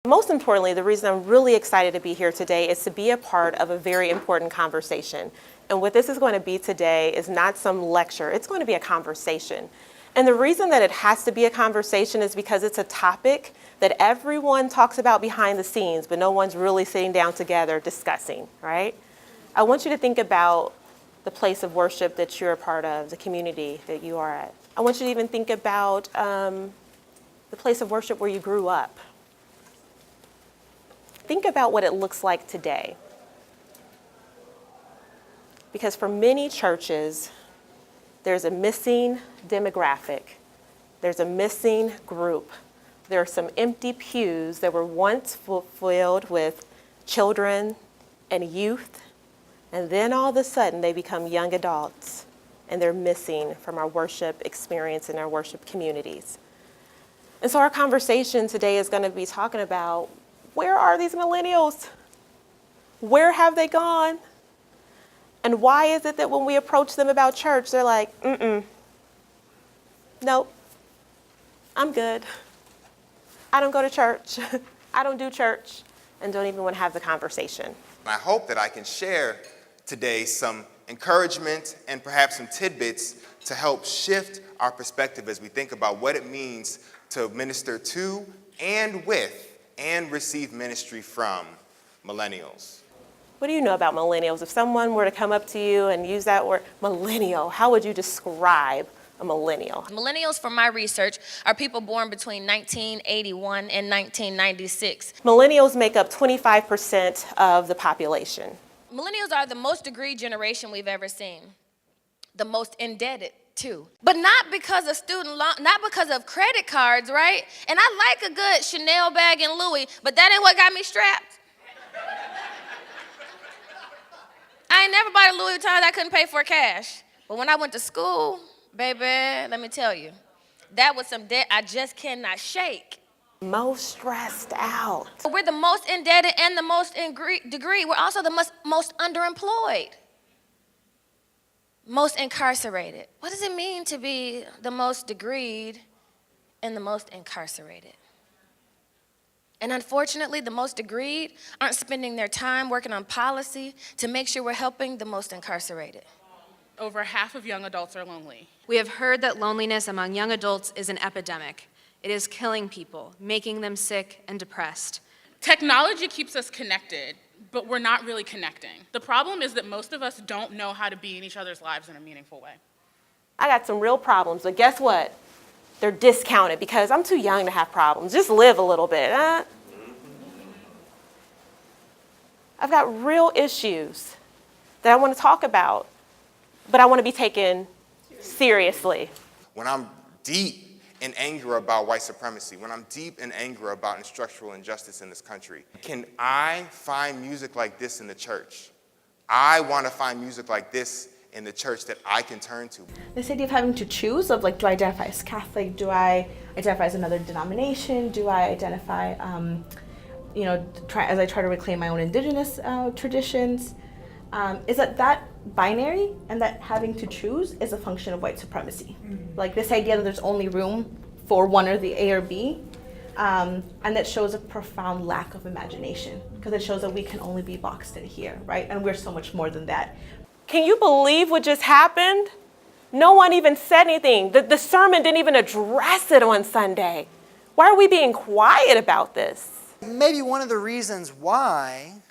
Most importantly, the reason I'm really excited to be here today is to be a part of a very important conversation. And what this is going to be today is not some lecture, it's going to be a conversation. And the reason that it has to be a conversation is because it's a topic that everyone talks about behind the scenes, but no one's really sitting down together discussing, right? I want you to think about the place of worship that you're a part of, the community that you are at. I want you to even think about the place of worship where you grew up. Think about what it looks like today. Because for many churches, there's a missing demographic. There's a missing group. There are some empty pews that were once filled with children and youth, and then all of a sudden they become young adults, and they're missing from our worship experience in our worship communities. And so our conversation today is going to be talking about, where are these millennials? Where have they gone? And why is it that when we approach them about church, they're like, nope, I'm good. I don't go to church. I don't do church, and don't even want to have the conversation. I hope that I can share today some encouragement and perhaps some tidbits to help shift our perspective as we think about what it means to minister to and with and receive ministry from millennials. What do you know about millennials? If someone were to come up to you and use that word, millennial, how would you describe a millennial? Millennials, from my research, are people born between 1981 and 1996. Millennials make up 25% of the population. Millennials are the most degreed generation we've ever seen, the most indebted too. But not because of student loan, not because of credit cards, right? And I like a good Chanel bag and Louis, but that ain't what got me strapped. I ain't never bought a Louis Vuitton I couldn't pay for cash. But when I went to school, baby, let me tell you, that was some debt I just cannot shake. Most stressed out. We're the most indebted and the most degree. We're also the most underemployed. Most incarcerated. What does it mean to be the most degreed and the most incarcerated? And unfortunately, the most degreed aren't spending their time working on policy to make sure we're helping the most incarcerated. Over half of young adults are lonely. We have heard that loneliness among young adults is an epidemic. It is killing people, making them sick and depressed. Technology keeps us connected, but we're not really connecting. The problem is that most of us don't know how to be in each other's lives in a meaningful way. I got some real problems, but guess what? They're discounted because I'm too young to have problems. Just live a little bit. I've got real issues that I want to talk about, but I want to be taken seriously. When I'm deep in anger about white supremacy, when I'm deep in anger about structural injustice in this country, can I find music like this in the church? I want to find music like this in the church that I can turn to. This idea of having to choose of, like, do I identify as Catholic? Do I identify as another denomination? Do I identify, as I try to reclaim my own indigenous traditions? Is that binary, and that having to choose is a function of white supremacy. Like this idea that there's only room for one or the A or B, and that shows a profound lack of imagination, because it shows that we can only be boxed in here, right? And we're so much more than that. Can you believe what just happened? No one even said anything. The sermon didn't even address it on Sunday. Why are we being quiet about this? Maybe one of the reasons why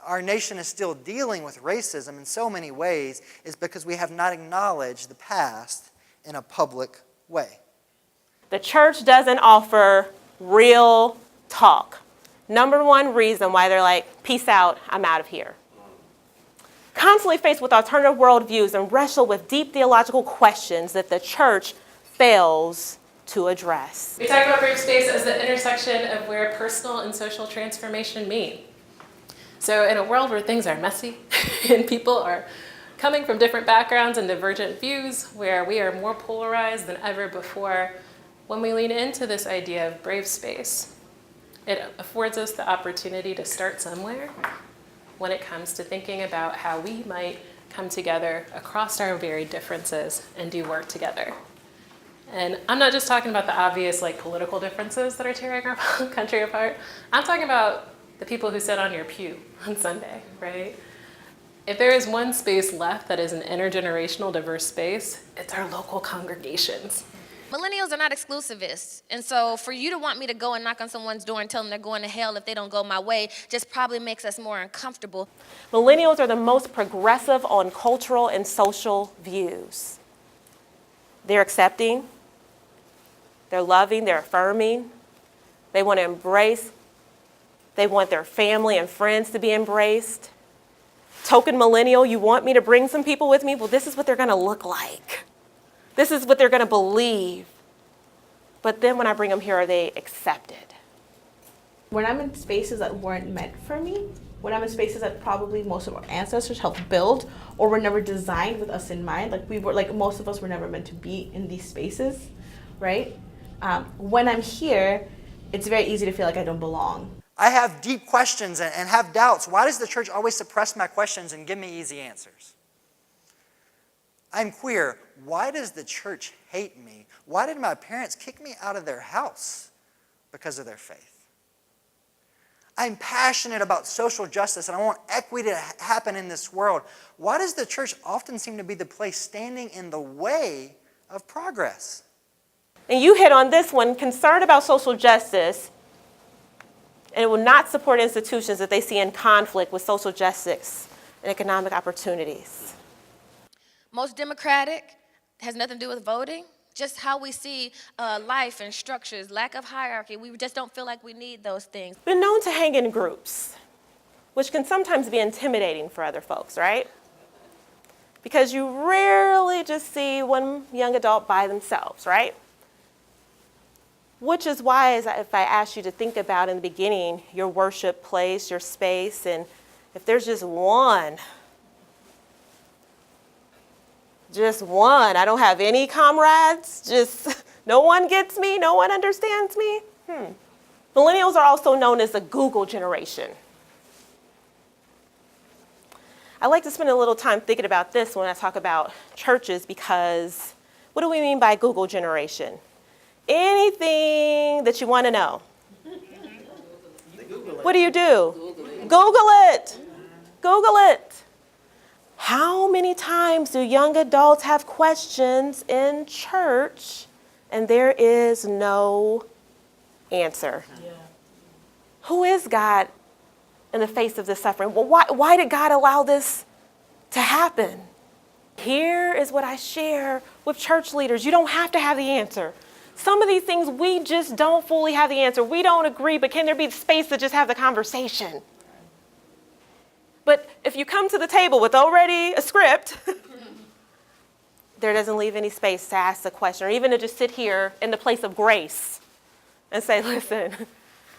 our nation is still dealing with racism in so many ways is because we have not acknowledged the past in a public way. The church doesn't offer real talk. Number one reason why they're like, peace out, I'm out of here. Constantly faced with alternative worldviews and wrestle with deep theological questions that the church fails to address. We talk about Brave Space as the intersection of where personal and social transformation meet. So in a world where things are messy and people are coming from different backgrounds and divergent views, where we are more polarized than ever before, when we lean into this idea of brave space, it affords us the opportunity to start somewhere when it comes to thinking about how we might come together across our varied differences and do work together. And I'm not just talking about the obvious like political differences that are tearing our country apart. I'm talking about the people who sit on your pew on Sunday, right? If there is one space left that is an intergenerational diverse space, it's our local congregations. Millennials are not exclusivists. And so for you to want me to go and knock on someone's door and tell them they're going to hell if they don't go my way just probably makes us more uncomfortable. Millennials are the most progressive on cultural and social views. They're accepting, they're loving, they're affirming. They want to embrace. They want their family and friends to be embraced. Token millennial, you want me to bring some people with me? Well, this is what they're going to look like. This is what they're going to believe. But then when I bring them here, are they accepted? When I'm in spaces that weren't meant for me, when I'm in spaces that probably most of our ancestors helped build or were never designed with us in mind, most of us were never meant to be in these spaces, right? When I'm here, it's very easy to feel like I don't belong. I have deep questions and have doubts. Why does the church always suppress my questions and give me easy answers? I'm queer. Why does the church hate me? Why did my parents kick me out of their house? Because of their faith. I'm passionate about social justice and I want equity to happen in this world. Why does the church often seem to be the place standing in the way of progress? And you hit on this one, concerned about social justice, and it will not support institutions that they see in conflict with social justice and economic opportunities. Most democratic has nothing to do with voting, just how we see life and structures, lack of hierarchy. We just don't feel like we need those things. Been known to hang in groups, which can sometimes be intimidating for other folks, right? Because you rarely just see one young adult by themselves, right? Which is why, if I asked you to think about in the beginning your worship place, your space, and if there's just one, I don't have any comrades, just no one gets me, no one understands me. Millennials are also known as the Google generation. I like to spend a little time thinking about this when I talk about churches, because what do we mean by Google generation? Anything that you want to know. What do? Google it. Google it. How many times do young adults have questions in church and there is no answer? Yeah. Who is God in the face of this suffering? Well, why did God allow this to happen? Here is what I share with church leaders. You don't have to have the answer. Some of these things we just don't fully have the answer. We don't agree, but can there be space to just have the conversation? But if you come to the table with already a script, there doesn't leave any space to ask the question, or even to just sit here in the place of grace and say, listen,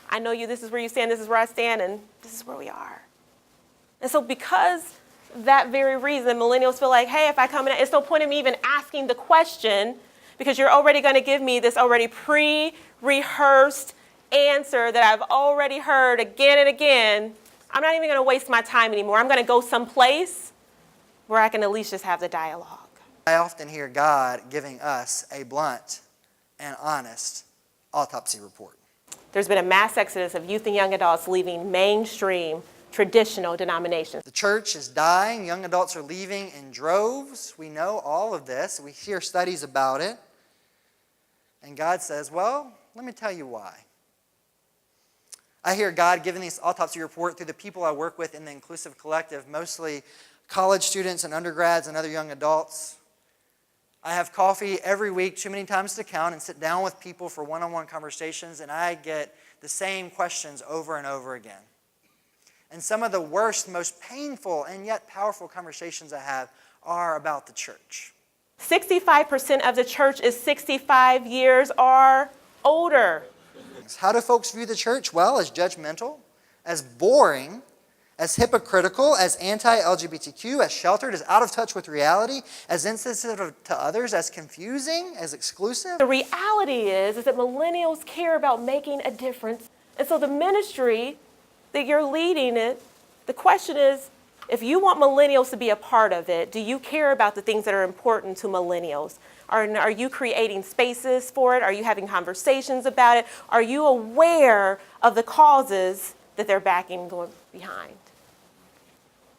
I know you, this is where you stand, this is where I stand, and this is where we are. And so because that very reason, millennials feel like, hey, if I come in, it's no point in me even asking the question, because you're already going to give me this already pre-rehearsed answer that I've already heard again and again. I'm not even going to waste my time anymore. I'm going to go someplace where I can at least just have the dialogue. I often hear God giving us a blunt and honest autopsy report. There's been a mass exodus of youth and young adults leaving mainstream traditional denominations. The church is dying. Young adults are leaving in droves. We know all of this. We hear studies about it. And God says, well, let me tell you why. I hear God giving this autopsy report through the people I work with in the Inclusive Collective, mostly college students and undergrads and other young adults. I have coffee every week, too many times to count, and sit down with people for one-on-one conversations, and I get the same questions over and over again. And some of the worst, most painful, and yet powerful conversations I have are about the church. 65% of the church is 65 years or older. How do folks view the church? Well, as judgmental, as boring, as hypocritical, as anti-LGBTQ, as sheltered, as out of touch with reality, as insensitive to others, as confusing, as exclusive. The reality is that millennials care about making a difference. And so the ministry that you're leading it, the question is, If you want millennials to be a part of it, do you care about the things that are important to millennials? Are you creating spaces for it? Are you having conversations about it? Are you aware of the causes that they're backing and going behind?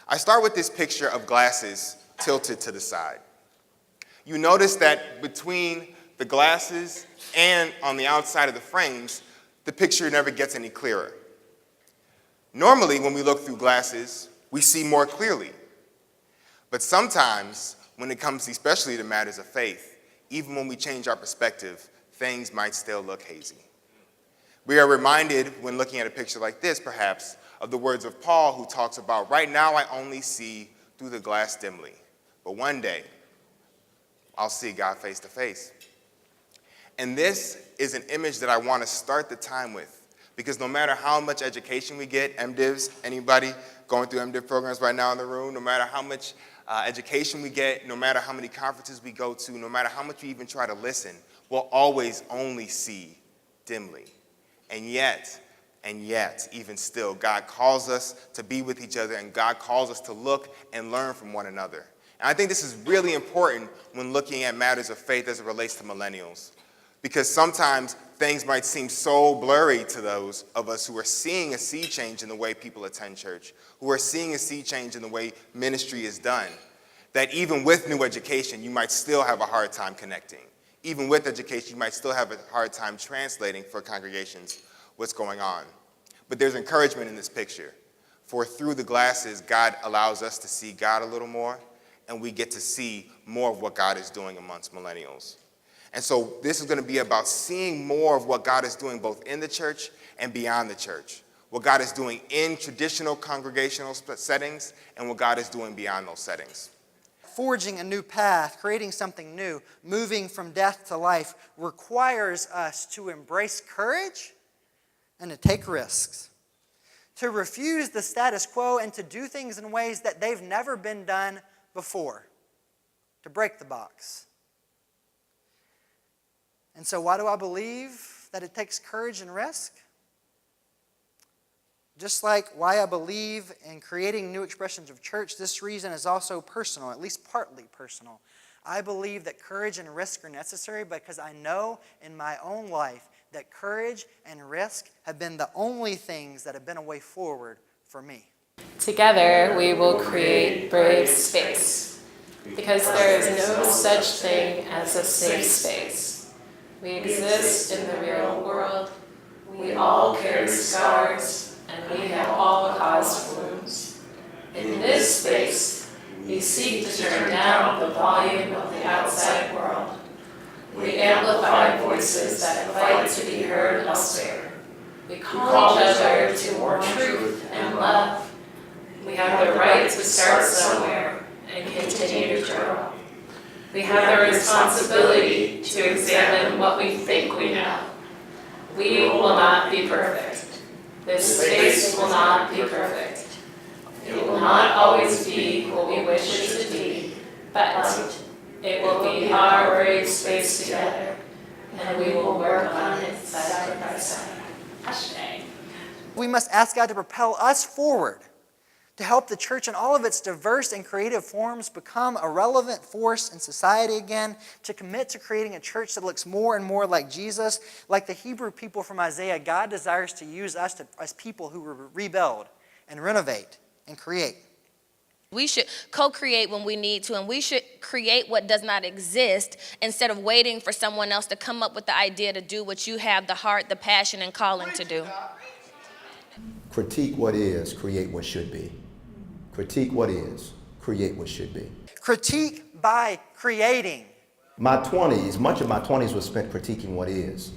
I start with this picture of glasses tilted to the side. You notice that between the glasses and on the outside of the frames, the picture never gets any clearer. Normally, when we look through glasses, we see more clearly. But sometimes, when it comes especially to matters of faith, even when we change our perspective, things might still look hazy. We are reminded, when looking at a picture like this, perhaps, of the words of Paul, who talks about, right now I only see through the glass dimly, but one day I'll see God face to face. And this is an image that I want to start the time with, because no matter how much education we get, MDivs, anybody going through MDiv programs right now in the room, no matter how much education we get, no matter how many conferences we go to, no matter how much we even try to listen, we'll always only see dimly. And yet, even still, God calls us to be with each other, and God calls us to look and learn from one another. And I think this is really important when looking at matters of faith as it relates to millennials, because sometimes things might seem so blurry to those of us who are seeing a sea change in the way people attend church, who are seeing a sea change in the way ministry is done, that even with new education, you might still have a hard time connecting. Even with education, you might still have a hard time translating for congregations what's going on. But there's encouragement in this picture, for through the glasses, God allows us to see God a little more, and we get to see more of what God is doing amongst millennials. And so this is going to be about seeing more of what God is doing both in the church and beyond the church, what God is doing in traditional congregational settings and what God is doing beyond those settings. Forging a new path, creating something new, moving from death to life requires us to embrace courage and to take risks, to refuse the status quo and to do things in ways that they've never been done before, to break the box. And so why do I believe that it takes courage and risk? Just like why I believe in creating new expressions of church, this reason is also personal, at least partly personal. I believe that courage and risk are necessary because I know in my own life that courage and risk have been the only things that have been a way forward for me. Together, we will create brave space, because there is no such thing as a safe space. We exist in the real world. We all carry scars, and we have all caused wounds. In this space, we seek to turn down the volume of the outside world. We amplify voices that fight to be heard elsewhere. We call each other to more truth and love. We have the right to start somewhere and continue to grow. We have the responsibility to examine what we think we know. We will not be perfect. This space will not be perfect. It will not always be what we wish it to be, but it will be our brave space together, and we will work on it side by side. Hashtag. We must ask God to propel us forward, to help the church in all of its diverse and creative forms become a relevant force in society again, to commit to creating a church that looks more and more like Jesus. Like the Hebrew people from Isaiah, God desires to use us as people who rebuild and renovate and create. We should co-create when we need to, and we should create what does not exist instead of waiting for someone else to come up with the idea to do what you have the heart, the passion, and calling to do. Critique what is, create what should be. Critique what is, create what should be. Critique by creating. Much of my 20s was spent critiquing what is.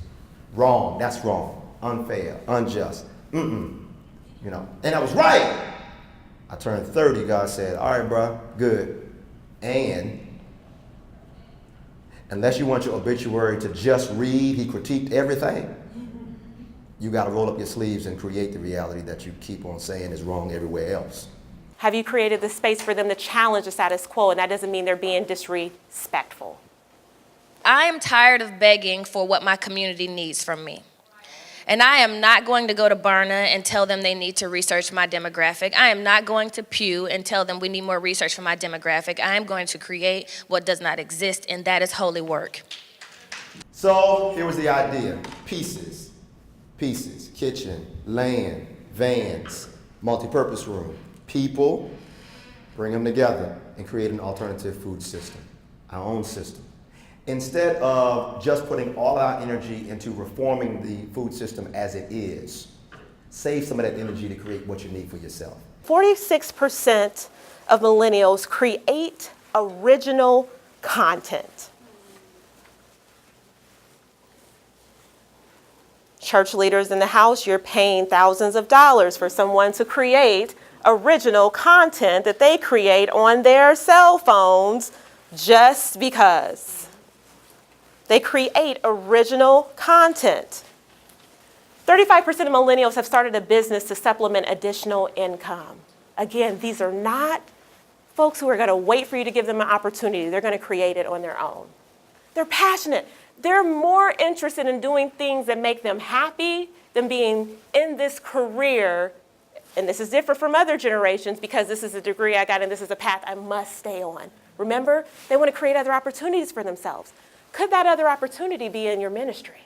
Wrong, that's wrong, unfair, unjust, and I was right. I turned 30, God said, all right, bro, good. And unless you want your obituary to just read, he critiqued everything, you got to roll up your sleeves and create the reality that you keep on saying is wrong everywhere else. Have you created the space for them to challenge the status quo? And that doesn't mean they're being disrespectful. I am tired of begging for what my community needs from me. And I am not going to go to Barna and tell them they need to research my demographic. I am not going to Pew and tell them we need more research for my demographic. I am going to create what does not exist, and that is holy work. So here was the idea. Pieces, kitchen, land, vans, multi-purpose room, people, bring them together and create an alternative food system, our own system. Instead of just putting all our energy into reforming the food system as it is, save some of that energy to create what you need for yourself. 46% of millennials create original content. Church leaders in the house, you're paying thousands of dollars for someone to create original content that they create on their cell phones just because. They create original content. 35% of millennials have started a business to supplement additional income. Again, these are not folks who are going to wait for you to give them an opportunity. They're going to create it on their own. They're passionate. They're more interested in doing things that make them happy than being in this career. And this is different from other generations because this is a degree I got and this is a path I must stay on. Remember, they want to create other opportunities for themselves. Could that other opportunity be in your ministry?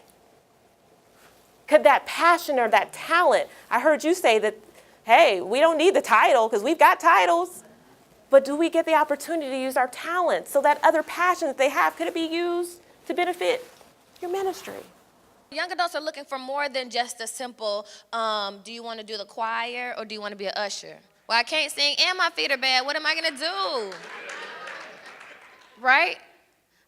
Could that passion or that talent, I heard you say that, hey, we don't need the title because we've got titles, but do we get the opportunity to use our talents so that other passion that they have, could it be used to benefit your ministry? Young adults are looking for more than just a simple, do you want to do the choir or do you want to be an usher? Well, I can't sing and my feet are bad. What am I going to do? Right?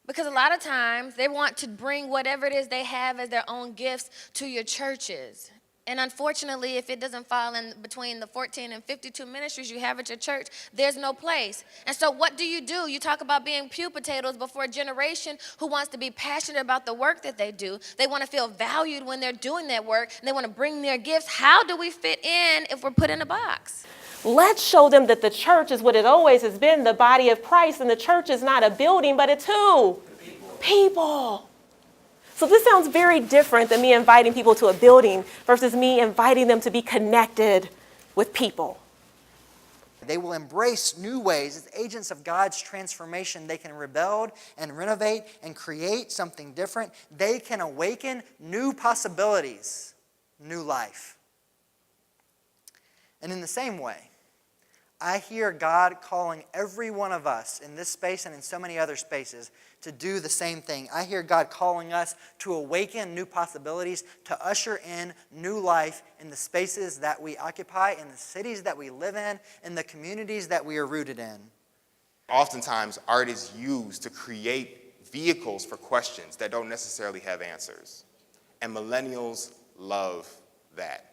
Because a lot of times they want to bring whatever it is they have as their own gifts to your churches. And unfortunately, if it doesn't fall in between the 14 and 52 ministries you have at your church, there's no place. And so what do? You talk about being pew potatoes before a generation who wants to be passionate about the work that they do. They want to feel valued when they're doing that work, and they want to bring their gifts. How do we fit in if we're put in a box? Let's show them that the church is what it always has been, the body of Christ, and the church is not a building, but it's who? People. So this sounds very different than me inviting people to a building versus me inviting them to be connected with people. They will embrace new ways. As agents of God's transformation, they can rebuild and renovate and create something different. They can awaken new possibilities, new life. And in the same way, I hear God calling every one of us in this space and in so many other spaces to do the same thing. I hear God calling us to awaken new possibilities, to usher in new life in the spaces that we occupy, in the cities that we live in the communities that we are rooted in. Oftentimes, art is used to create vehicles for questions that don't necessarily have answers. And millennials love that.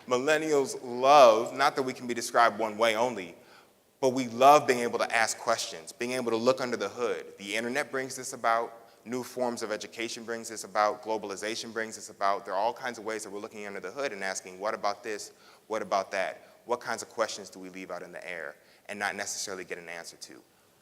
Millennials love, not that we can be described one way only, but we love being able to ask questions, being able to look under the hood. The internet brings this about. New forms of education brings this about. Globalization brings this about. There are all kinds of ways that we're looking under the hood and asking, what about this? What about that? What kinds of questions do we leave out in the air and not necessarily get an answer to?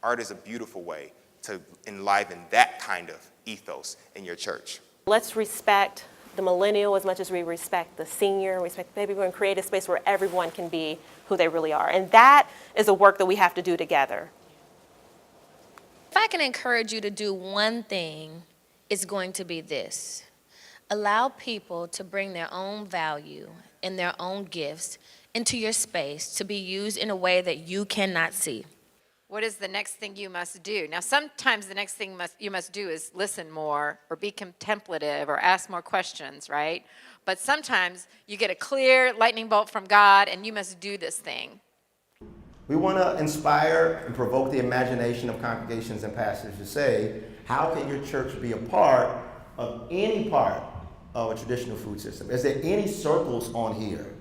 Art is a beautiful way to enliven that kind of ethos in your church. Let's respect the millennial as much as we respect the senior, respect the baby boom, and create a space where everyone can be who they really are. And that is a work that we have to do together. If I can encourage you to do one thing, it's going to be this. Allow people to bring their own value and their own gifts into your space to be used in a way that you cannot see. What is the next thing you must do? Now, sometimes the next thing you must do is listen more or be contemplative or ask more questions, right? But sometimes you get a clear lightning bolt from God and you must do this thing. We want to inspire and provoke the imagination of congregations and pastors to say, how can your church be a part of any part of a traditional food system? Is there any circles on here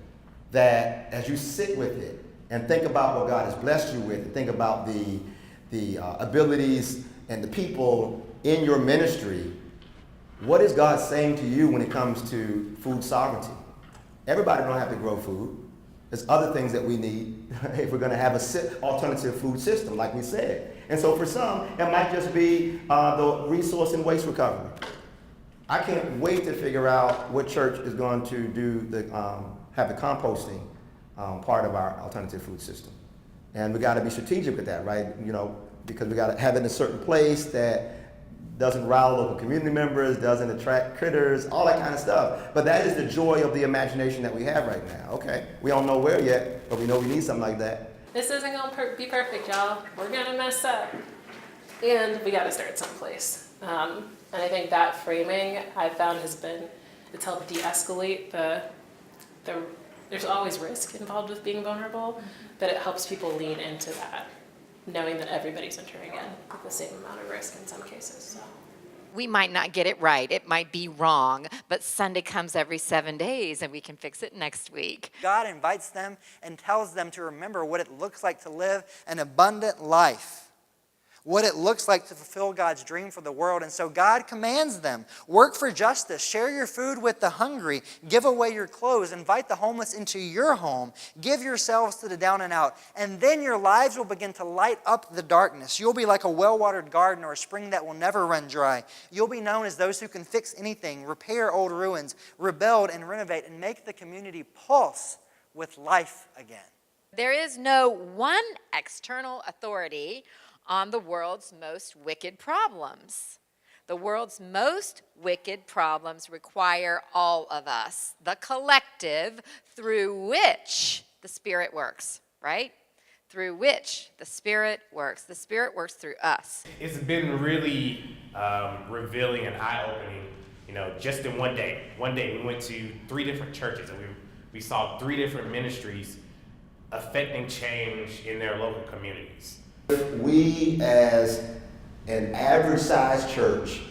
that, as you sit with it, and think about what God has blessed you with, and think about the abilities and the people in your ministry, what is God saying to you when it comes to food sovereignty? Everybody don't have to grow food. There's other things that we need if we're going to have an alternative food system, like we said. And so for some, it might just be the resource and waste recovery. I can't wait to figure out what church is going to do have the composting part of our alternative food system. And we got to be strategic with that, right? You know, because we got to have it in a certain place that doesn't rile local community members, doesn't attract critters, all that kind of stuff. But that is the joy of the imagination that we have right now. Okay, we don't know where yet, but we know we need something like that. This isn't going to be perfect, y'all. We're going to mess up. And we got to start someplace. And I think that framing I found it's helped de-escalate there's always risk involved with being vulnerable, but it helps people lean into that, knowing that everybody's entering in with the same amount of risk in some cases. So. We might not get it right. It might be wrong, but Sunday comes every 7 days and we can fix it next week. God invites them and tells them to remember what it looks like to live an abundant life, what it looks like to fulfill God's dream for the world. And so God commands them, work for justice, share your food with the hungry, give away your clothes, invite the homeless into your home, give yourselves to the down and out, and then your lives will begin to light up the darkness. You'll be like a well-watered garden or a spring that will never run dry. You'll be known as those who can fix anything, repair old ruins, rebuild and renovate, and make the community pulse with life again. There is no one external authority on the world's most wicked problems. The world's most wicked problems require all of us, the collective through which the Spirit works, right? Through which the Spirit works. The Spirit works through us. It's been really revealing and eye-opening, you know, just in one day. One day we went to 3 different churches and we saw 3 different ministries affecting change in their local communities. We, as an average-sized church,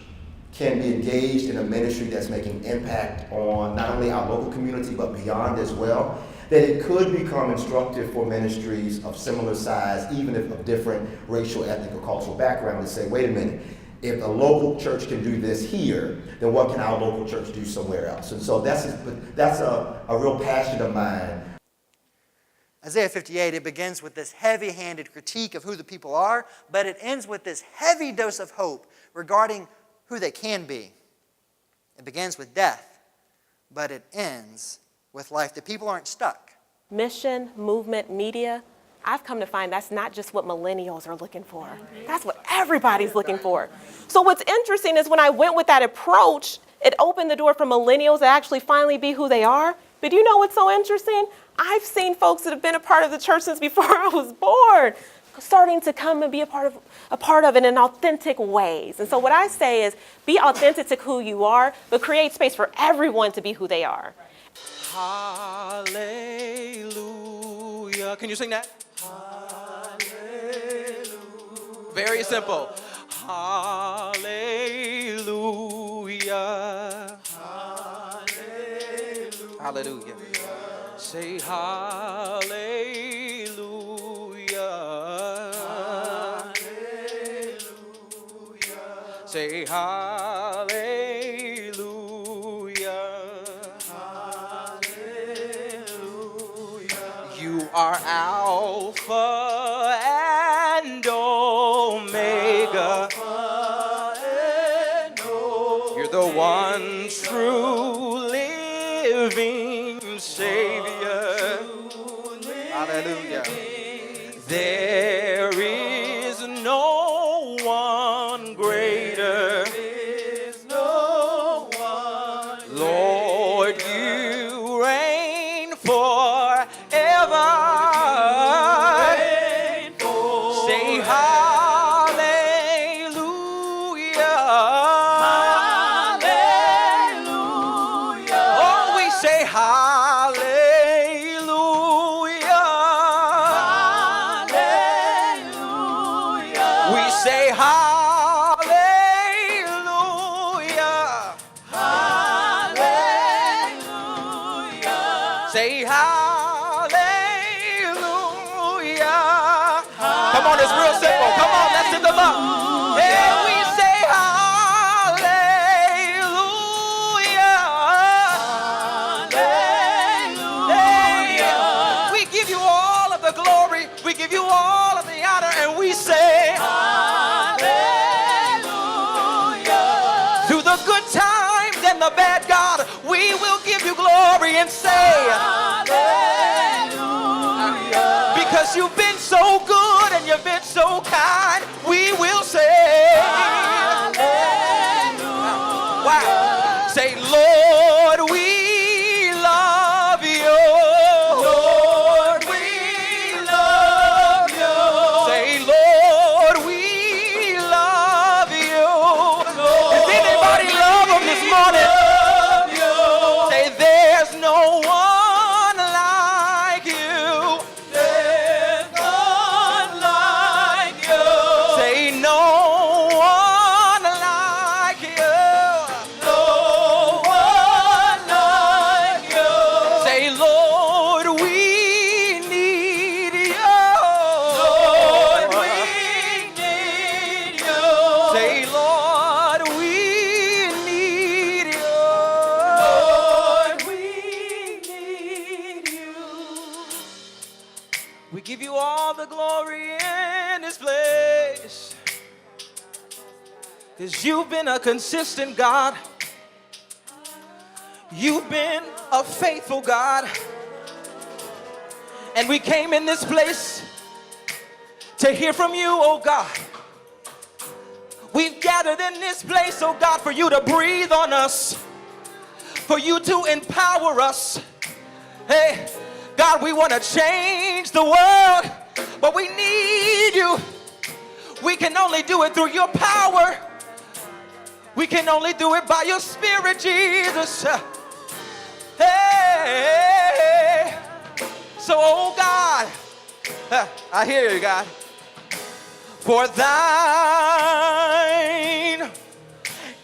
can be engaged in a ministry that's making impact on not only our local community, but beyond as well, that it could become instructive for ministries of similar size, even if of different racial, ethnic, or cultural background, to say, wait a minute, if a local church can do this here, then what can our local church do somewhere else? And so that's a real passion of mine. Isaiah 58, it begins with this heavy-handed critique of who the people are, but it ends with this heavy dose of hope regarding who they can be. It begins with death, but it ends with life. The people aren't stuck. Mission, movement, media, I've come to find that's not just what millennials are looking for. That's what everybody's looking for. So what's interesting is when I went with that approach, it opened the door for millennials to actually finally be who they are. But you know what's so interesting? I've seen folks that have been a part of the church since before I was born, starting to come and be a part of it in authentic ways. And so what I say is be authentic to who you are, but create space for everyone to be who they are. Hallelujah. Can you sing that? Hallelujah. Very simple. Hallelujah. Hallelujah. Hallelujah. Say hallelujah. Hallelujah. Say hallelujah. Hallelujah. You are Alpha and Omega. Alpha and Omega. You're the one true living Savior. Hallelujah. There is no one greater. Lord, you reign forever. Say hallelujah. Hallelujah. Oh, we say hallelujah. Hallelujah. We say hallelujah. Hallelujah. Say hallelujah. Come on, it's real simple. Come on, let's lift them up. Yeah, we say hallelujah. Hallelujah. We give you all of the glory. We give you all of the honor, and we say hallelujah. Through the good times glory and say, hallelujah. Because you've been so good and you've been so kind, we will say, hallelujah. Wow. Say, Lord, we love you. Lord, we love you. Say, Lord, we love you. Does anybody love him this morning? Say, there's no one like you. There's none like you. Say, no one like you. No one like you. Say, Lord, we need you. Lord, we need you. Say, Lord, we need you. Lord, we need you. We give you all the glory in this place. 'Cause you've been a consistent God. You've been a faithful God. And we came in this place to hear from you, oh God. We've gathered in this place, oh God, for you to breathe on us, for you to empower us. Hey, God, we want to change the world, but we need you. We can only do it through your power. We can only do it by your Spirit, Jesus. Hey, so, oh God, I hear you, God. For thine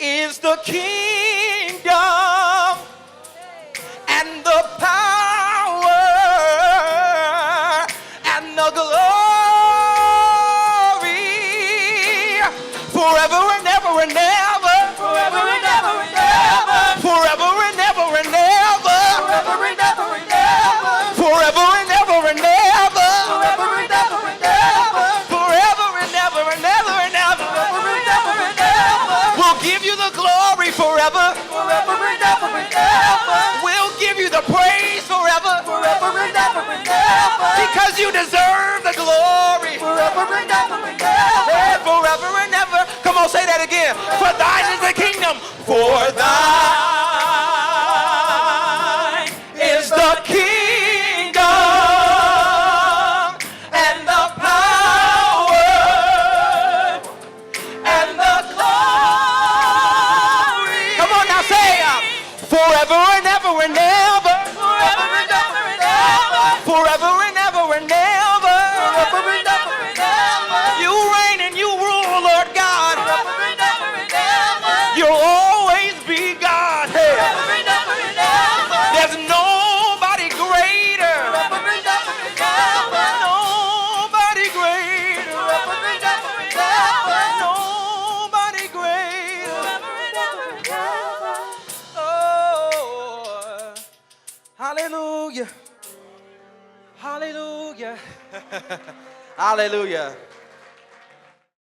is the kingdom and the power and the glory forever and ever and ever. Forever and ever and ever. Forever and ever and ever. Forever and ever and ever. Forever and ever and ever. Forever and ever and ever. Forever and ever and ever and ever. Forever and ever and ever. We'll give you the glory forever. Forever and ever and ever. We'll give you the praise forever. Forever and ever and ever. Because you deserve the glory. Forever and ever and ever. And forever and ever. Come on, say that again. For thine is the kingdom. For thine is the kingdom and the power and the glory. Come on now, say forever and ever and ever. Forever and ever and ever. Forever and ever and ever. Forever and ever and ever. You reign and you rule, Lord God. Forever and ever and ever. You'll always be God. Hey. Forever and ever and ever. There's nobody greater. Forever and ever and ever. Nobody greater. Forever and ever and ever. Nobody greater. Forever and ever and ever. Oh, hallelujah. Hallelujah. Hallelujah.